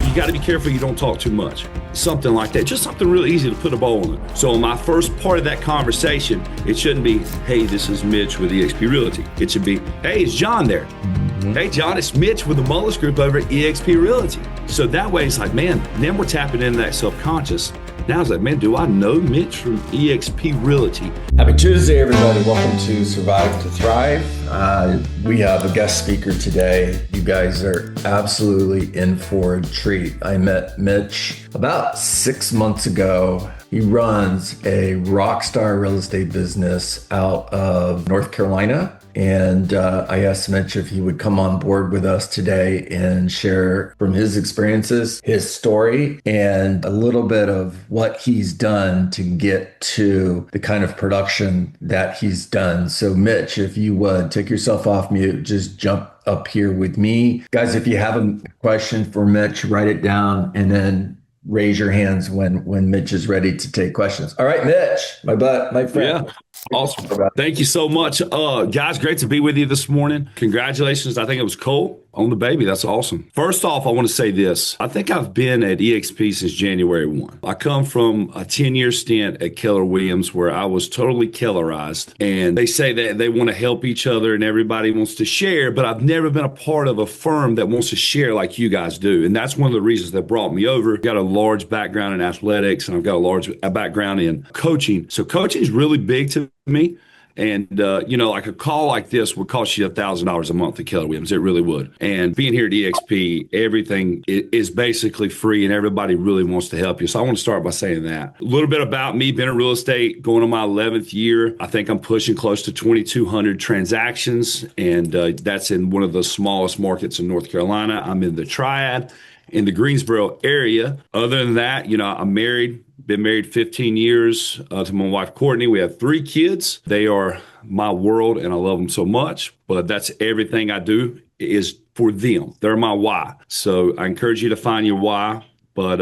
you got to be careful you don't talk too much. Something like that. Just something really easy to put a bow on it. So in my first part of that conversation, it shouldn't be, hey, this is Mitch with eXp Realty. It should be, hey, is John there? Hey, John, it's Mitch with the Mullis Group over at eXp Realty. So that way it's like, man, then we're tapping into that subconscious. Now it's like, man, do I know Mitch from eXp Realty? Happy Tuesday, everybody. Welcome to Survive to Thrive. We have a guest speaker today. You guys are absolutely in for a treat. I met Mitch about 6 months ago. He runs a rock star real estate business out of North Carolina. And I asked Mitch if he would come on board with us today and share from his experiences, his story, and a little bit of what he's done to get to the kind of production that he's done. So Mitch, if you would take yourself off mute, just jump up here with me. Guys, if you have a question for Mitch, write it down and then raise your hands when Mitch is ready to take questions. All right, Mitch, my friend. Yeah. Awesome. Thank you so much. Guys, great to be with you this morning. Congratulations. I think it was Cole on the baby. That's awesome. First off, I want to say this. I think I've been at eXp since January 1. I come from a 10-year stint at Keller Williams where I was totally Kellerized. And they say that they want to help each other and everybody wants to share, but I've never been a part of a firm that wants to share like you guys do. And that's one of the reasons that brought me over. I've got a large background in athletics and I've got a large background in coaching. So coaching is really big to me. And, like a call like this would cost you $1,000 a month at Keller Williams. It really would. And being here at eXp, everything is basically free and everybody really wants to help you. So I want to start by saying that. A little bit about me, been in real estate going on my 11th year. I think I'm pushing close to 2,200 transactions. And that's in one of the smallest markets in North Carolina. I'm in the Triad in the Greensboro area. Other than that, I'm married. Been married 15 years to my wife, Courtney. We have 3 kids. They are my world and I love them so much, but that's everything I do is for them. They're my why. So I encourage you to find your why. But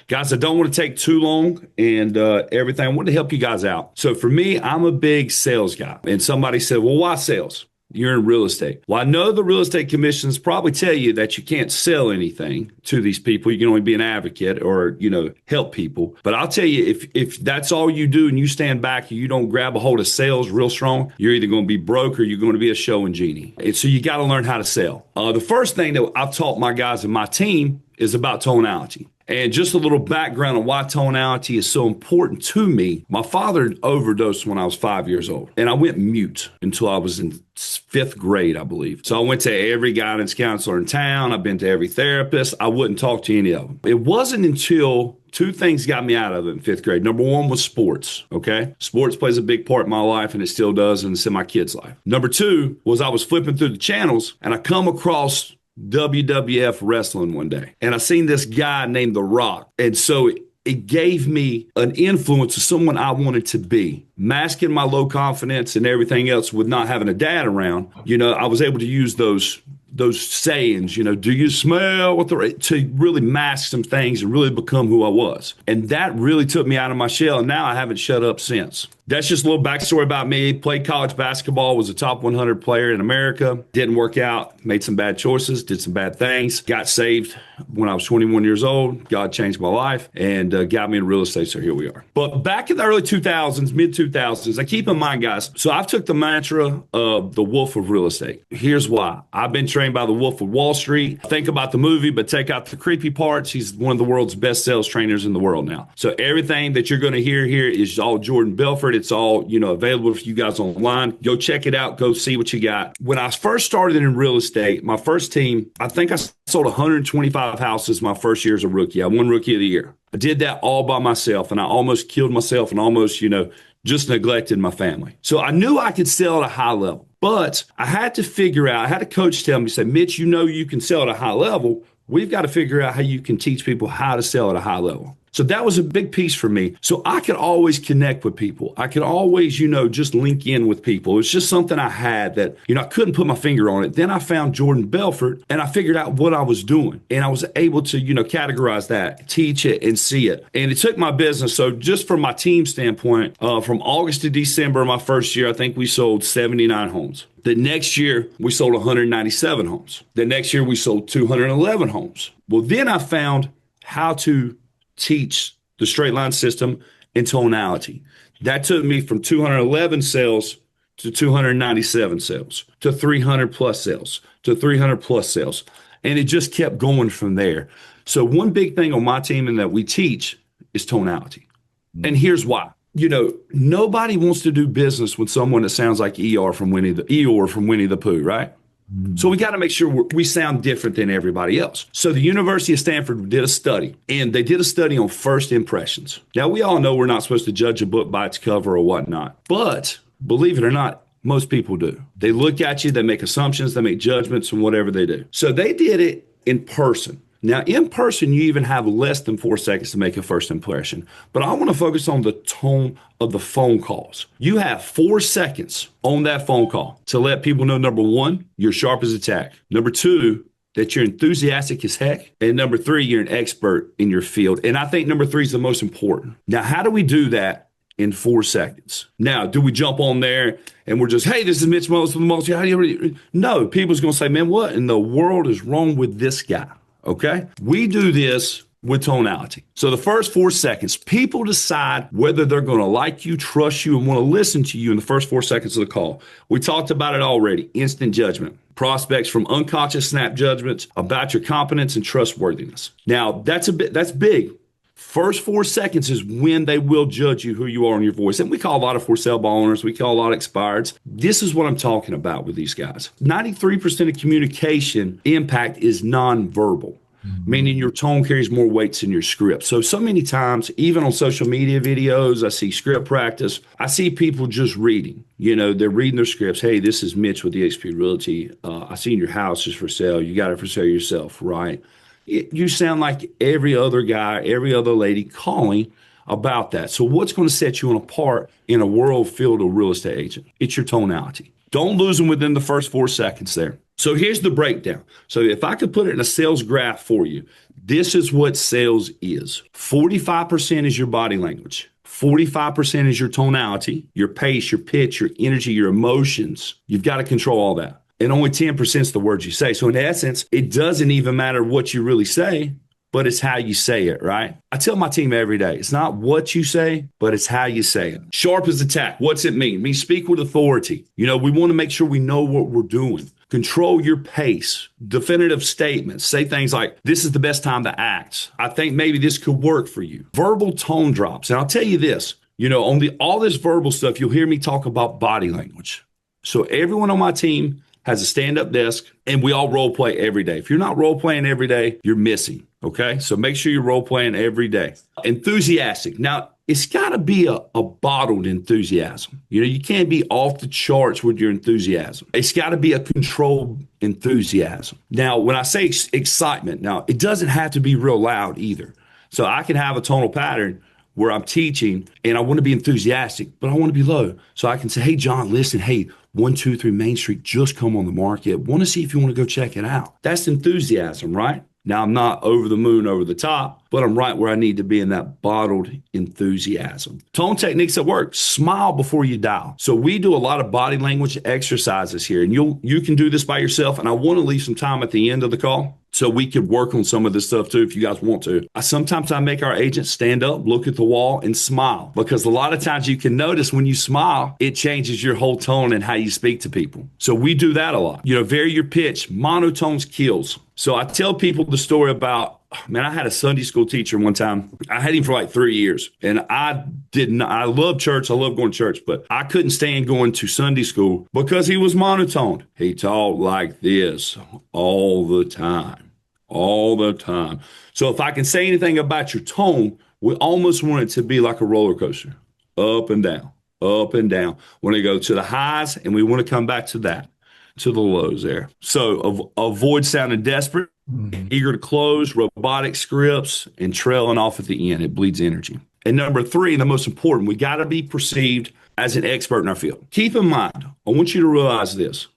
guys, I don't want to take too long and everything. I want to help you guys out. So for me, I'm a big sales guy. And somebody said, well, why sales? You're in real estate. Well, I know the real estate commissions probably tell you that you can't sell anything to these people. You can only be an advocate or, help people. But I'll tell you, if that's all you do and you stand back and you don't grab a hold of sales real strong, you're either going to be broke or you're going to be a show and genie. And so you got to learn how to sell. The first thing that I've taught my guys and my team is about tonality. And just a little background on why tonality is so important to me. My father overdosed when I was 5 years old, and I went mute until I was in 5th grade, I believe. So I went to every guidance counselor in town. I've been to every therapist. I wouldn't talk to any of them. It wasn't until 2 things got me out of it in 5th grade. Number 1 was sports, okay? Sports plays a big part in my life, and it still does, and it's in my kids' life. Number 2 was I was flipping through the channels, and I come across WWF wrestling one day. And I seen this guy named The Rock. And so it gave me an influence of someone I wanted to be. Masking my low confidence and everything else with not having a dad around, I was able to use those sayings, do you smell what to really mask some things and really become who I was. And that really took me out of my shell. And now I haven't shut up since. That's just a little backstory about me. Played college basketball, was a top 100 player in America. Didn't work out, made some bad choices, did some bad things. Got saved when I was 21 years old. God changed my life and got me in real estate. So here we are. But back in the early 2000s, mid 2000s, I keep in mind, guys, so I've took the mantra of the wolf of real estate. Here's why. I've been trained by the Wolf of Wall Street. Think about the movie, but take out the creepy parts. He's one of the world's best sales trainers in the world now. So everything that you're going to hear here is all Jordan Belfort. It's all, available for you guys online. Go check it out. Go see what you got. When I first started in real estate, my first team, I think I sold 125 houses my first year as a rookie. I won Rookie of the Year. I did that all by myself, and I almost killed myself and almost, just neglected my family. So I knew I could sell at a high level, but I had to figure out, I had a coach tell me, say, Mitch, you can sell at a high level. We've got to figure out how you can teach people how to sell at a high level. So that was a big piece for me. So I could always connect with people. I could always, just link in with people. It's just something I had that, I couldn't put my finger on it. Then I found Jordan Belfort and I figured out what I was doing. And I was able to, categorize that, teach it and see it. And it took my business. So just from my team standpoint, from August to December, my first year, I think we sold 79 homes. The next year, we sold 197 homes. The next year, we sold 211 homes. Well, then I found how to teach the straight line system and tonality. That took me from 211 sales to 297 sales to 300 plus sales to 300 plus sales. And it just kept going from there. So one big thing on my team and that we teach is tonality. And here's why. Nobody wants to do business with someone that sounds like Eeyore from Winnie the Pooh, right? So we got to make sure we sound different than everybody else. So the University of Stanford did a study, and they did a study on first impressions. Now, we all know we're not supposed to judge a book by its cover or whatnot, but believe it or not, most people do. They look at you, they make assumptions, they make judgments, and whatever they do. So they did it in person. Now, in person, you even have less than 4 seconds to make a first impression. But I want to focus on the tone of the phone calls. You have 4 seconds on that phone call to let people know, number one, you're sharp as a tack. Number two, that you're enthusiastic as heck. And number three, you're an expert in your field. And I think number three is the most important. Now, how do we do that in 4 seconds? Now, do we jump on there and we're just, hey, this is Mitch Mullis from the Mullis? How do you? No, people's going to say, man, what in the world is wrong with this guy? Okay, we do this with tonality. So the first 4 seconds, people decide whether they're going to like you, trust you, and want to listen to you in the first 4 seconds of the call. We talked about it already. Instant judgment. Prospects from unconscious snap judgments about your competence and trustworthiness. Now, that's big. First 4 seconds is when they will judge you who you are in your voice. And we call a lot of for sale ball owners. We call a lot of expireds. This is what I'm talking about with these guys. 93% of communication impact is nonverbal, meaning your tone carries more weights in your script. So many times, even on social media videos, I see script practice. I see people just reading. They're reading their scripts. Hey, this is Mitch with eXp Realty. I seen your house is for sale. You got it for sale yourself, right? You sound like every other guy, every other lady calling about that. So what's going to set you apart in a world filled with real estate agents? It's your tonality. Don't lose them within the first 4 seconds there. So here's the breakdown. So if I could put it in a sales graph for you, this is what sales is. 45% is your body language. 45% is your tonality, your pace, your pitch, your energy, your emotions. You've got to control all that. And only 10% is the words you say. So in essence, it doesn't even matter what you really say, but it's how you say it, right? I tell my team every day, it's not what you say, but it's how you say it. Sharp as a tack. What's it mean? It means speak with authority. We want to make sure we know what we're doing. Control your pace. Definitive statements. Say things like, this is the best time to act. I think maybe this could work for you. Verbal tone drops. And I'll tell you this, on all this verbal stuff, you'll hear me talk about body language. So everyone on my team has a stand-up desk, and we all role play every day. If you're not role playing every day, you're missing, okay? So make sure you're role playing every day. Enthusiastic. Now, it's got to be a bottled enthusiasm. You can't be off the charts with your enthusiasm. It's got to be a controlled enthusiasm. Now, when I say excitement, now, it doesn't have to be real loud either. So I can have a tonal pattern where I'm teaching and I want to be enthusiastic, but I want to be low. So I can say, hey, John, listen, hey, 123 Main Street just come on the market. Want to see if you want to go check it out. That's enthusiasm, right? Now, I'm not over the moon, over the top, but I'm right where I need to be in that bottled enthusiasm. Tone techniques at work. Smile before you dial. So we do a lot of body language exercises here, and you can do this by yourself. And I want to leave some time at the end of the call so we could work on some of this stuff too if you guys want to. Sometimes I make our agents stand up, look at the wall, and smile, because a lot of times you can notice when you smile, it changes your whole tone and how you speak to people. So we do that a lot. Vary your pitch. Monotones kills. So I tell people the story about, man, I had a Sunday school teacher one time. I had him for like 3 years, and I love church. I love going to church, but I couldn't stand going to Sunday school because he was monotone. He talked like this all the time. So if I can say anything about your tone, we almost want it to be like a roller coaster, up and down, up and down. We want to go to the highs, and we want to come back to that. to the lows there. So avoid sounding desperate, Mhm. eager to close, robotic scripts, and trailing off at the end. It bleeds energy. And number three, the most important, we got to be perceived as an expert in our field. Keep in mind, I want you to realize this.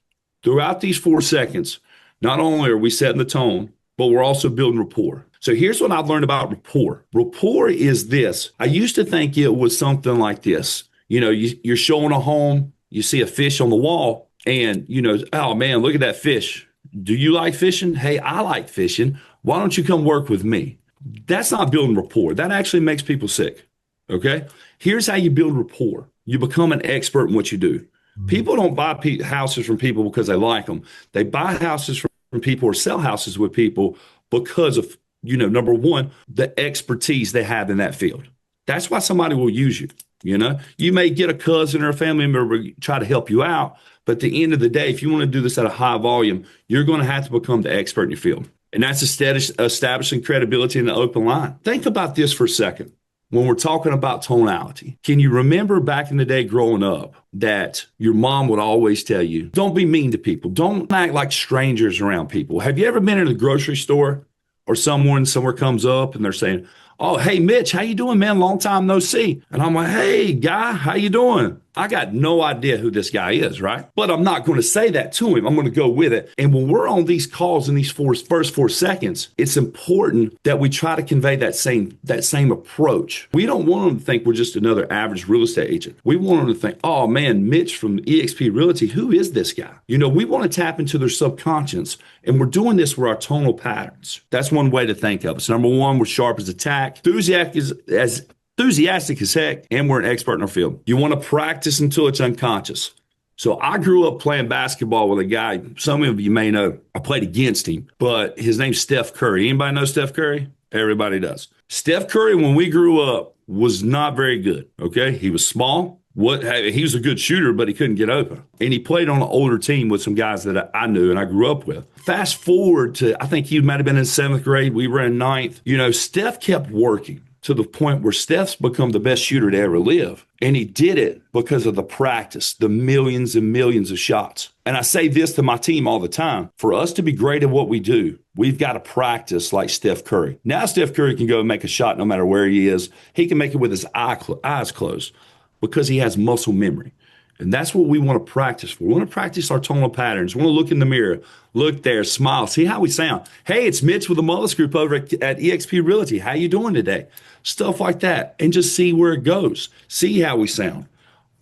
Throughout these 4 seconds, not only are we setting the tone, but we're also building rapport. So here's what I've learned about rapport. Rapport is this. I used to think it was something like this. You're showing a home, you see a fish on the wall, and oh man, look at that fish. Do you like fishing? Hey, I like fishing. Why don't you come work with me? That's not building rapport. That actually makes people sick. Okay. Here's how you build rapport. You become an expert in what you do. People don't buy houses from people because they like them. They buy houses from people or sell houses with people because of, number one, the expertise they have in that field. That's why somebody will use you. You may get a cousin or a family member try to help you out, but at the end of the day, if you want to do this at a high volume, you're going to have to become the expert in your field. And that's establishing credibility in the open line. Think about this for a second. When we're talking about tonality, can you remember back in the day growing up that your mom would always tell you, don't be mean to people. Don't act like strangers around people. Have you ever been in a grocery store or someone somewhere comes up and they're saying, oh, hey, Mitch, how you doing, man? Long time no see. And I'm like, hey, guy, how you doing? I got no idea who this guy is, right? But I'm not going to say that to him. I'm going to go with it. And when we're on these calls in these first 4 seconds, it's important that we try to convey that same approach. We don't want them to think we're just another average real estate agent. We want them to think, oh man, Mitch from EXP Realty, who is this guy? We want to tap into their subconscious, and we're doing this with our tonal patterns. That's one way to think of it. So number one, we're sharp as a tack, enthusiastic as heck, and we're an expert in our field. You want to practice until it's unconscious. So I grew up playing basketball with a guy, some of you may know, I played against him, but his name's Steph Curry. Anybody know Steph Curry? Everybody does. Steph Curry, when we grew up, was not very good, okay? He was small. He was a good shooter, but he couldn't get open. And he played on an older team with some guys that I knew and I grew up with. Fast forward to, I think he might have been in 7th grade. We were in 9th. Steph kept working to the point where Steph's become the best shooter to ever live. And he did it because of the practice, the millions and millions of shots. And I say this to my team all the time. For us to be great at what we do, we've got to practice like Steph Curry. Now Steph Curry can go and make a shot no matter where he is. He can make it with his eyes closed because he has muscle memory. And that's what we want to practice for. We want to practice our tonal patterns. We want to look in the mirror, look there, smile, see how we sound. Hey, it's Mitch with the Mullis Group over at EXP Realty. How you doing today? Stuff like that. And just see where it goes. See how we sound.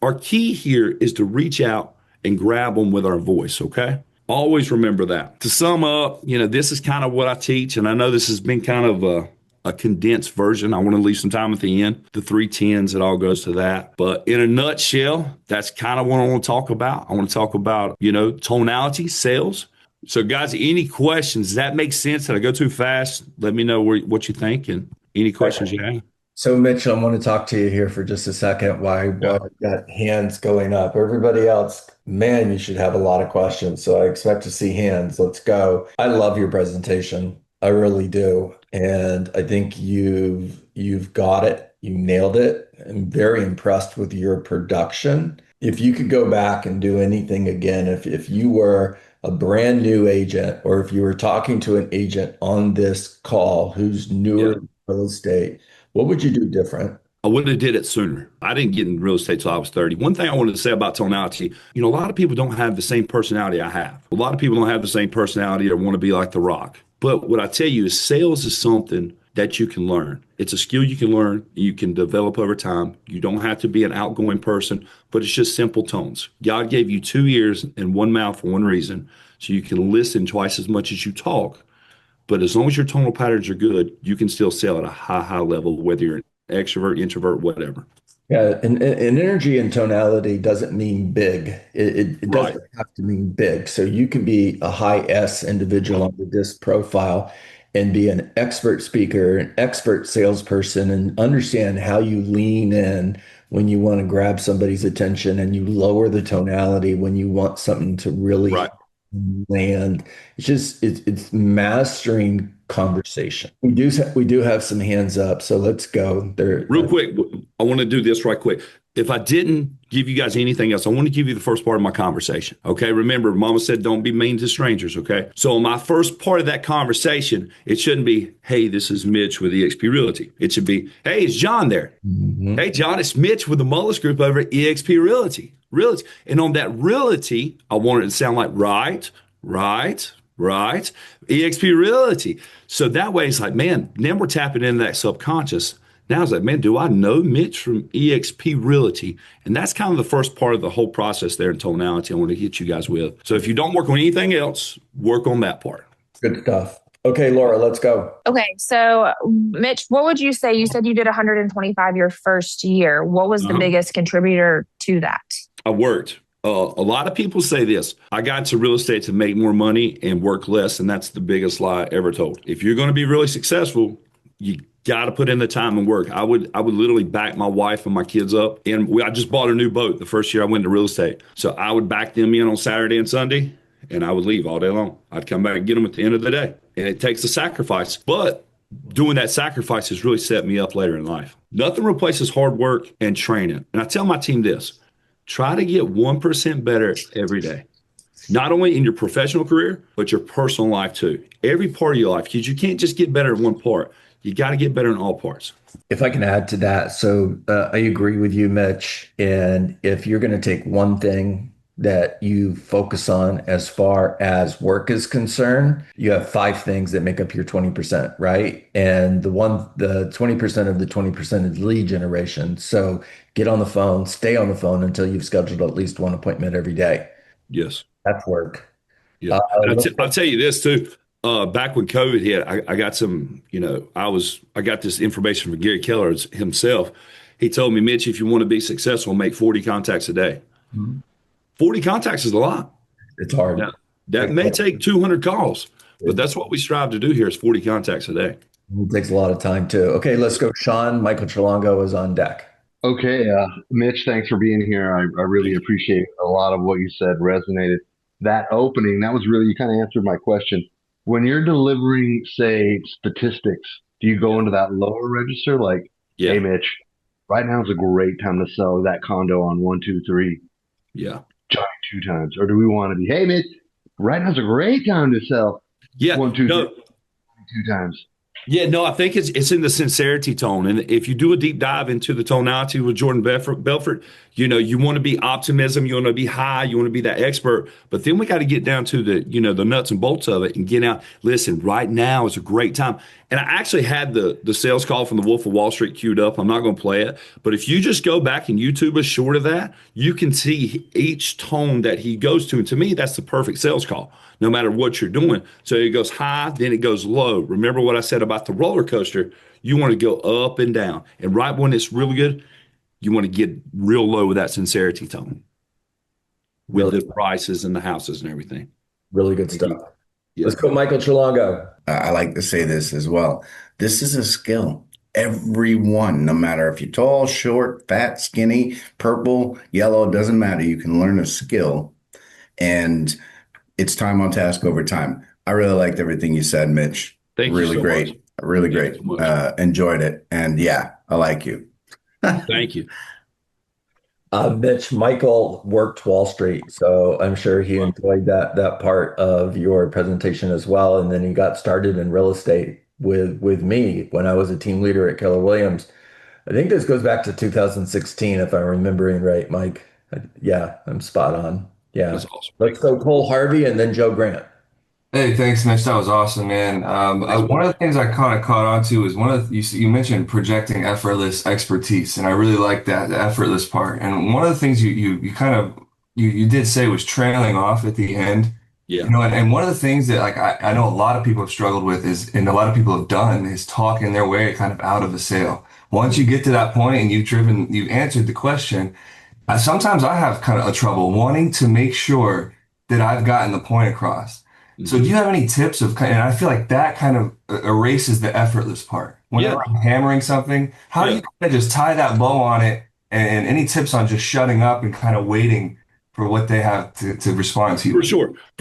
Our key here is to reach out and grab them with our voice, okay? Always remember that. To sum up, this is kind of what I teach. And I know this has been kind of a condensed version. I want to leave some time at the end. The 3 10s, it all goes to that. But in a nutshell, that's kind of what I want to talk about. I want to talk about, tonality, sales. So guys, any questions? Does that make sense? Did I go too fast? Let me know what you think and any questions you have. So, Mitch, I want to talk to you here for just a second while I've got hands going up. Everybody else, man, you should have a lot of questions. So I expect to see hands. Let's go. I love your presentation. I really do. And I think you've got it. You nailed it. I'm very impressed with your production. If you could go back and do anything again, if you were a brand new agent or if you were talking to an agent on this call who's newer in real estate, what would you do different? I wouldn't have did it sooner. I didn't get in real estate till I was 30. One thing I wanted to say about tonality, a lot of people don't have the same personality I have. A lot of people don't have the same personality or want to be like The Rock. But what I tell you is sales is something that you can learn. It's a skill you can learn, you can develop over time. You don't have to be an outgoing person, but it's just simple tones. God gave you 2 ears and one mouth for one reason, so you can listen twice as much as you talk. But as long as your tonal patterns are good, you can still sell at a high level, whether you're an extrovert, introvert, whatever. Yeah, and energy and tonality doesn't mean big. It doesn't have to mean big. So you can be a high S individual on the DISC profile and be an expert speaker, an expert salesperson, and understand how you lean in when you want to grab somebody's attention and you lower the tonality when you want something to really land. It's mastering conversation. We do have some hands up, so let's go there. Real quick, I want to do this right quick. if I didn't give you guys anything else, I want to give you the first part of my conversation. Okay. Remember, Mama said, don't be mean to strangers. Okay. So, my first part of that conversation, it shouldn't be, hey, this is Mitch with eXp Realty. It should be, hey, is John there? Mm-hmm. Hey, John, it's Mitch with the Mullis Group over at eXp Realty. Realty. And on that realty, I want it to sound like right, eXp Realty. So that way it's like, man, then we're tapping into that subconscious. Now it's like, man, do I know Mitch from eXp Realty? And that's kind of the first part of the whole process there in tonality I want to hit you guys with. So if you don't work on anything else, work on that part. Good stuff. Okay, Laura, let's go. Okay, so Mitch, what would you say? You said you did 125 your first year. What was the biggest contributor to that? I worked. A lot of people say this. I got into real estate to make more money and work less, and that's the biggest lie ever told. If you're going to be really successful, you got to put in the time and work. I would literally back my wife and my kids up. And I just bought a new boat the first year I went into real estate. So I would back them in on Saturday and Sunday, and I would leave all day long. I'd come back and get them at the end of the day. And it takes a sacrifice. But doing that sacrifice has really set me up later in life. Nothing replaces hard work and training. And I tell my team this. Try to get 1% better every day, not only in your professional career, but your personal life too. Every part of your life, because you can't just get better at one part. You got to get better in all parts. If I can add to that, so I agree with you, Mitch. And if you're going to take one thing that you focus on as far as work is concerned, you have 5 things that make up your 20%, right? And the 20% of the 20% is lead generation. So get on the phone, stay on the phone until you've scheduled at least one appointment every day. Yes. That's work. Yeah. I'll tell you this too. Back when COVID hit, I got some, I got this information from Gary Keller himself. He told me, Mitch, if you want to be successful, make 40 contacts a day. Mm-hmm. 40 contacts is a lot. It's hard. Now, that may take 200 calls, but that's what we strive to do here is 40 contacts a day. It takes a lot of time too. Okay, let's go. Sean, Michael Chilongo is on deck. Okay, Mitch, thanks for being here. I really appreciate a lot of what you said resonated. That opening, that was really, you kind of answered my question. When you're delivering, say, statistics, do you go into that lower register? Like, hey, Mitch, right now is a great time to sell that condo on 123. Yeah. Johnny 2 times. Or do we want to be, hey, Mitch, right now is a great time to sell 1, 2, 3, 2 times? Yeah, no, I think it's in the sincerity tone. And if you do a deep dive into the tonality with Jordan Belfort, you want to be optimism, you want to be high, you want to be that expert. But then we got to get down to the nuts and bolts of it and get out. Listen, right now is a great time. And I actually had the sales call from the Wolf of Wall Street queued up. I'm not going to play it. But if you just go back and YouTube a short of that, you can see each tone that he goes to. And to me, that's the perfect sales call, no matter what you're doing. So it goes high, then it goes low. Remember what I said about the roller coaster? You want to go up and down. And right when it's really good, you want to get real low with that sincerity tone with the prices and the houses and everything. Really good stuff. Yeah. Let's go, Michael Chilongo. I like to say this as well. This is a skill. Everyone, no matter if you're tall, short, fat, skinny, purple, yellow, it doesn't matter. You can learn a skill, and it's time on task over time. I really liked everything you said, Mitch. Thank you. Really so great. much. Really great. Enjoyed it. And yeah, I like you. Thank you. Mitch, Michael worked Wall Street, so I'm sure he enjoyed that part of your presentation as well. And then he got started in real estate with me when I was a team leader at Keller Williams. I think this goes back to 2016, if I'm remembering right, Mike. Yeah, I'm spot on. Yeah. That's awesome. Let's go Cole Harvey and then Joe Grant. Hey, thanks, Mitch. That was awesome, man. One of the things I kind of caught on to is you mentioned projecting effortless expertise, and I really like that, the effortless part. And one of the things you did say was trailing off at the end. Yeah. And one of the things that I know a lot of people have struggled with and a lot of people have done is talking their way kind of out of a sale. Once you get to that point and you've answered the question, sometimes I have kind of a trouble wanting to make sure that I've gotten the point across. So do you have any tips and I feel like that kind of erases the effortless part. Whenever I'm hammering something, how do you kind of just tie that bow on it, and any tips on just shutting up and kind of waiting for what they have to respond to you? For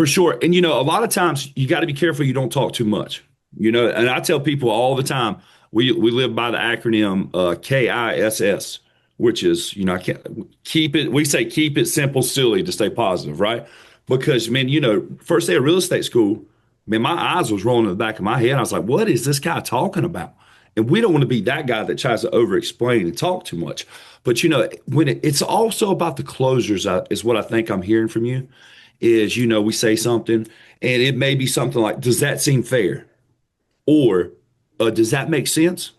sure. And, a lot of times you got to be careful you don't talk too much, and I tell people all the time, we live by the acronym KISS. which is, I can't keep it. We say keep it simple, silly to stay positive, right? Because, man, first day of real estate school, man, my eyes was rolling in the back of my head. I was like, what is this guy talking about? And we don't want to be that guy that tries to over explain and talk too much. But, when it's also about the closers, is what I think I'm hearing from you is, we say something and it may be something like, does that seem fair? Or does that make sense?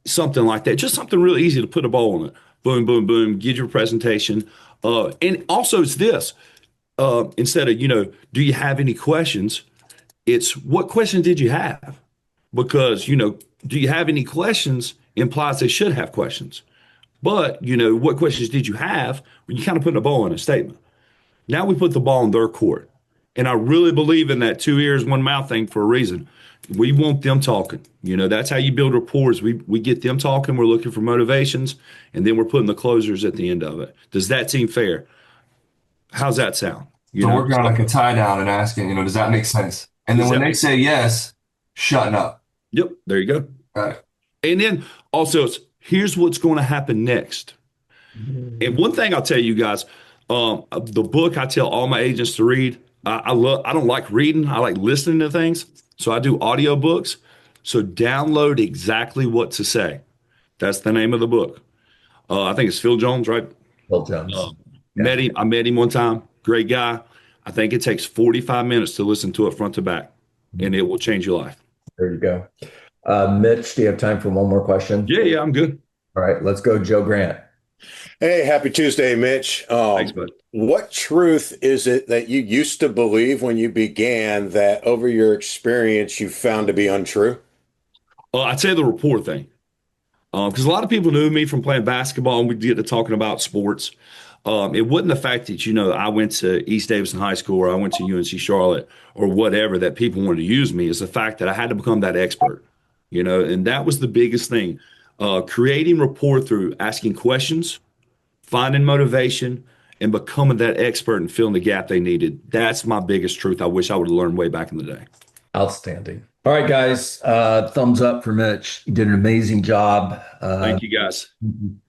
Something like that. Just something really easy to put a ball on it. Boom, boom, boom. Get your presentation. And also it's this. Instead of, do you have any questions? It's what questions did you have? Because, do you have any questions implies they should have questions. But, what questions did you have? When you kind of put a ball in a statement. Now we put the ball in their court. And I really believe in that 2 ears, 1 mouth thing for a reason. We want them talking. That's how you build rapport. We get them talking. We're looking for motivations. And then we're putting the closers at the end of it. Does that seem fair? How's that sound? So working on like a tie down and asking, does that make sense? And then when they say yes, shutting up. Yep. There you go. All right. And then also, here's what's going to happen next. And one thing I'll tell you guys, the book I tell all my agents to read, I don't like reading. I like listening to things. So I do audio books. So download exactly what to say. That's the name of the book. I think it's Phil Jones, right? Phil Jones. I met him one time. Great guy. I think it takes 45 minutes to listen to it front to back, and it will change your life. There you go. Mitch, do you have time for one more question? Yeah, I'm good. All right, let's go, Joe Grant. Hey, happy Tuesday, Mitch. Thanks, bud. What truth is it that you used to believe when you began that over your experience you found to be untrue? I'd say the rapport thing. Because a lot of people knew me from playing basketball and we get to talking about sports. It wasn't the fact that, I went to East Davidson High School or I went to UNC Charlotte or whatever that people wanted to use me. Is the fact that I had to become that expert, and that was the biggest thing. Creating rapport through asking questions, finding motivation, and becoming that expert and filling the gap they needed. That's my biggest truth. I wish I would have learned way back in the day. Outstanding. All right, guys. Thumbs up for Mitch. You did an amazing job. Thank you, guys.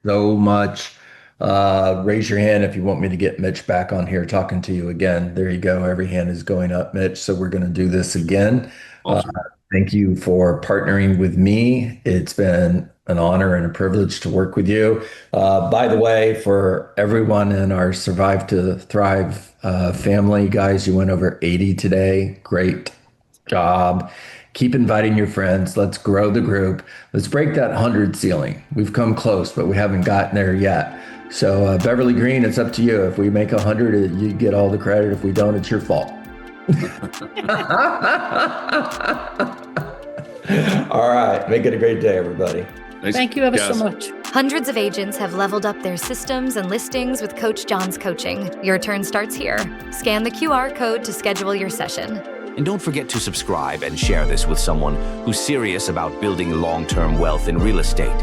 So much. Raise your hand if you want me to get Mitch back on here talking to you again. There you go. Every hand is going up, Mitch. So we're going to do this again. Awesome. Thank you for partnering with me. It's been an honor and a privilege to work with you. By the way, for everyone in our Survive to Thrive family, guys, you went over 80 today. Great job. Keep inviting your friends. Let's grow the group. Let's break that 100 ceiling. We've come close, but we haven't gotten there yet. So Beverly Green, it's up to you. If we make 100, you get all the credit. If we don't, it's your fault. All right. Make it a great day, everybody. Thanks, Thank you ever guys. so much. Hundreds of agents have leveled up their systems and listings with Coach John's coaching. Your turn starts here. Scan the QR code to schedule your session. And don't forget to subscribe and share this with someone who's serious about building long-term wealth in real estate.